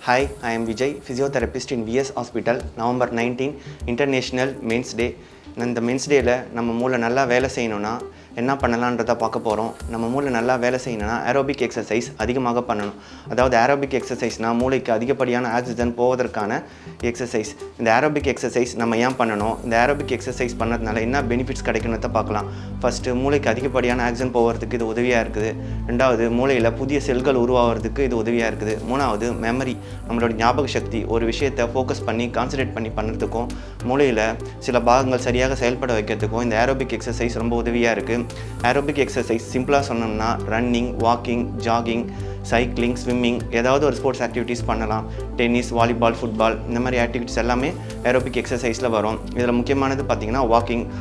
Hi, I am Vijay, physiotherapist in VS Hospital, November 19, International Men's Day. இந்த men's டேயில் நம்ம மூளை நல்லா வேலை செய்யணும்னா என்ன பண்ணலான்றதை பார்க்க போகிறோம். நம்ம மூளை நல்லா வேலை செய்யணும்னா ஏரோபிக் எக்ஸசைஸ் அதிகமாக பண்ணணும். அதாவது ஏரோபிக் எக்ஸசைஸ்னால் மூளைக்கு அதிகப்படியான ஆக்சிஜன் போவதற்கான எக்ஸசைஸ். இந்த ஏரோபிக் எக்ஸசைஸ் நம்ம ஏன் பண்ணணும், இந்த ஏரோபிக் எக்ஸசைஸ் பண்ணதுனால என்ன பெனிஃபிட்ஸ் கிடைக்கணுத்தை பார்க்கலாம். ஃபஸ்ட்டு, மூளைக்கு அதிகப்படியான ஆக்சிஜன் போகிறதுக்கு இது உதவியாக இருக்குது. ரெண்டாவது, மூளையில் புதிய செல்கள் உருவாகிறதுக்கு இது உதவியாக இருக்குது. மூணாவது, மெமரி, நம்மளோட ஞாபக சக்தி, ஒரு விஷயத்தை ஃபோக்கஸ் பண்ணி கான்சன்ட்ரேட் பண்ணி பண்ணுறதுக்கும் மூளையில் சில பாகங்கள் சரியாக செயல்பட வைக்கிறதுக்கும் இந்த ஏரோபிக் எக்ஸசைஸ் ரொம்ப உதவியாக இருக்குது. ஏரோபிக் எக்ஸசைஸ் சிம்பிளாக சொன்னோம்னா running, walking, jogging, cycling, swimming, ஏதாவது ஒரு ஸ்போர்ட்ஸ் ஆக்டிவிட்டீஸ் பண்ணலாம். டென்னிஸ், வாலிபால், ஃபுட்பால், இந்த மாதிரி ஆக்டிவிட்டிஸ் எல்லாமே ஏரோபிக் எக்ஸசைஸில் வரும். இதில் முக்கியமானது பார்த்திங்கன்னா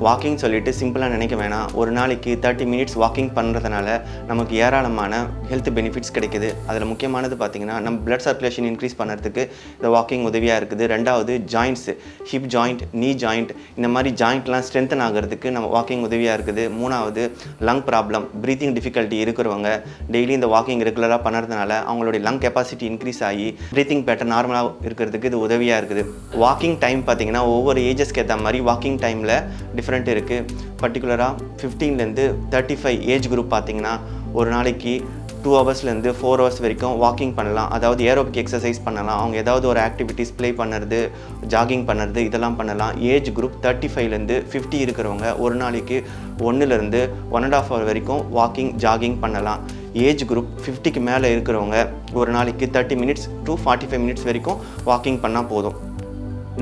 வாக்கிங் சொல்லிட்டு சிம்பிளாக நினைக்க வேணாம். ஒரு நாளைக்கு 30 மினிட்ஸ் வாக்கிங் பண்ணுறதுனால நமக்கு ஏராளமான ஹெல்த் பெனிஃபிட்ஸ் கிடைக்குது. அதில் முக்கியமானது பார்த்திங்கன்னா நம்ம பிளட் சர்க்குலேஷன் இன்க்ரீஸ் பண்ணுறதுக்கு இந்த வாக்கிங் உதவியாக இருக்குது. ரெண்டாவது, ஜாயிண்ட்ஸ், ஹிப் ஜாயிண்ட், நீ ஜாயிண்ட், இந்த மாதிரி ஜாயிண்ட்லாம் ஸ்ட்ரென்தன் ஆகிறதுக்கு நம்ம வாக்கிங் உதவியாக இருக்குது. மூணாவது, லங் ப்ராப்ளம், ப்ரீத்திங் டிஃபிகல்ட்டி இருக்கிறவங்க டெய்லி இந்த வாக்கிங் ரெகுலராக பண்ணுறதுனால அவங்களுடைய லங் கெப்பாசிட்டி இன்க்ரீஸ் ஆகி ப்ரீத்திங் பேட்டர்ன் நார்மலாக இருக்கிறதுக்கு இது உதவியாக இருக்குது. வாக்கிங் டைம் பார்த்திங்கன்னா ஒவ்வொரு ஏஜஸ்க்கு ஏற்ற மாதிரி வாக்கிங் டைமில் டிஃப்ரெண்ட் இருக்குது. பர்டிகுலராக 15லேருந்து 35 ஏஜ் குரூப் பார்த்திங்கன்னா ஒரு நாளைக்கு 2 ஹவர்ஸ்லேருந்து 4 ஹவர்ஸ் வரைக்கும் வாக்கிங் பண்ணலாம். அதாவது ஏரோபிக் எக்ஸசைஸ் பண்ணலாம். அவங்க ஏதாவது ஒரு ஆக்டிவிட்டீஸ் ப்ளே பண்ணுறது, ஜாகிங் பண்ணுறது, இதெல்லாம் பண்ணலாம். ஏஜ் குரூப் 35லேருந்து 50 இருக்கிறவங்க ஒரு நாளைக்கு 1லேருந்து 1.5 ஹவர் வரைக்கும் வாக்கிங், ஜாகிங் பண்ணலாம். ஏஜ் குரூப் 50க்கு மேலே இருக்கிறவங்க ஒரு நாளைக்கு 30 மினிட்ஸ் to 45 மினிட்ஸ் வரைக்கும் வாக்கிங் பண்ணால் போதும்.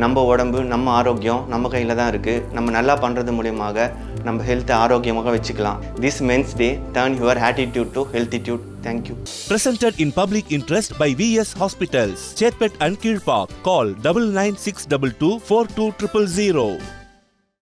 நம்ம உடம்பு, நம்ம ஆரோக்கியம் நம்ம கையில் தான் இருக்குது. நம்ம நல்லா பண்ணுறது மூலியமாக நம்ம ஹெல்த்தை ஆரோக்கியமாக வச்சுக்கலாம். This Men's Day, turn your attitude to healthitude. Thank you. Presented in public interest by VS Hospitals, Chetpet and Kilpak. Call 996222 42000.